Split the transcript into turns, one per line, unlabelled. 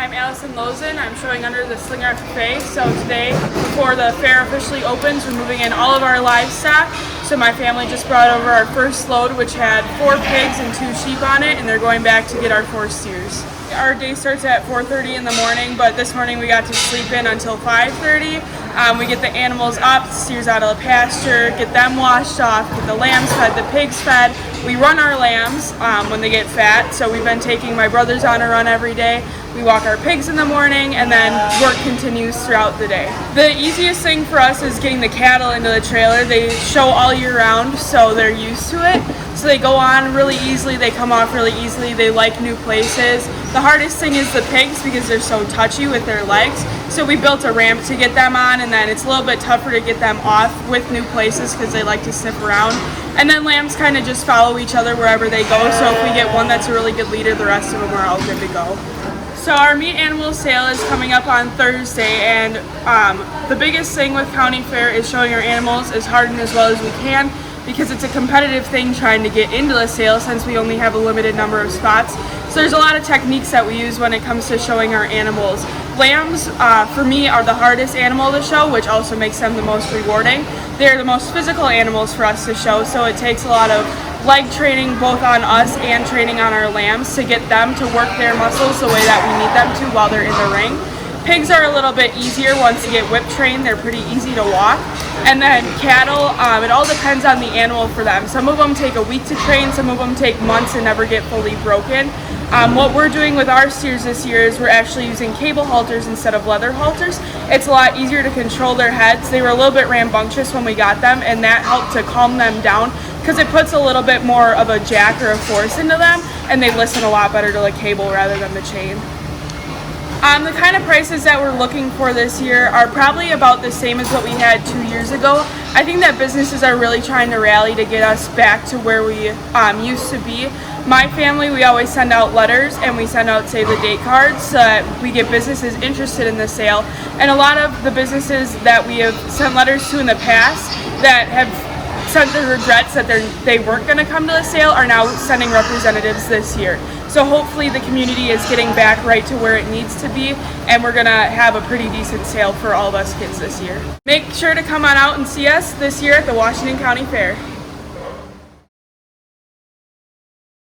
I'm Allison Lozen. I'm showing under the Slinger Cafe. So today, before the fair officially opens, we're moving in all of our livestock. So my family just brought over our first load, which had 4 pigs and 2 sheep on it, and they're going back to get our 4 steers. Our day starts at 4:30 in the morning, but this morning we got to sleep in until 5:30. We get the animals up, the steers out of the pasture, get them washed off, get the lambs fed, the pigs fed. We run our lambs when they get fat, so we've been taking my brothers on a run every day. We walk our pigs in the morning, and then work continues throughout the day. The easiest thing for us is getting the cattle into the trailer. They show all year round, so they're used to it. So they go on really easily, they come off really easily, they like new places. The hardest thing is the pigs because they're so touchy with their legs. So we built a ramp to get them on, and then it's a little bit tougher to get them off with new places because they like to sniff around. And then lambs kind of just follow each other wherever they go. So if we get one that's a really good leader, the rest of them are all good to go. So our meat animal sale is coming up on Thursday, and the biggest thing with county fair is showing our animals as hard and as well as we can, because it's a competitive thing trying to get into the sale since we only have a limited number of spots. So there's a lot of techniques that we use when it comes to showing our animals. Lambs, for me, are the hardest animal to show, which also makes them the most rewarding. They're the most physical animals for us to show, so it takes a lot of leg training both on us and training on our lambs to get them to work their muscles the way that we need them to while they're in the ring. Pigs are a little bit easier once you get whip trained. They're pretty easy to walk. And then cattle, it all depends on the animal for them. Some of them take a week to train, some of them take months and never get fully broken. What we're doing with our steers this year is we're actually using cable halters instead of leather halters. It's a lot easier to control their heads. They were a little bit rambunctious when we got them, and that helped to calm them down because it puts a little bit more of a jack or a force into them, and they listen a lot better to the cable rather than the chain. The kind of prices that we're looking for this year are probably about the same as what we had 2 years ago. I think that businesses are really trying to rally to get us back to where we used to be. My family, we always send out letters and we send out save the date cards so that we get businesses interested in the sale. And a lot of the businesses that we have sent letters to in the past that have sent their regrets that they weren't going to come to the sale are now sending representatives this year. So hopefully the community is getting back right to where it needs to be, and we're going to have a pretty decent sale for all of us kids this year. Make sure to come on out and see us this year at the Washington County Fair.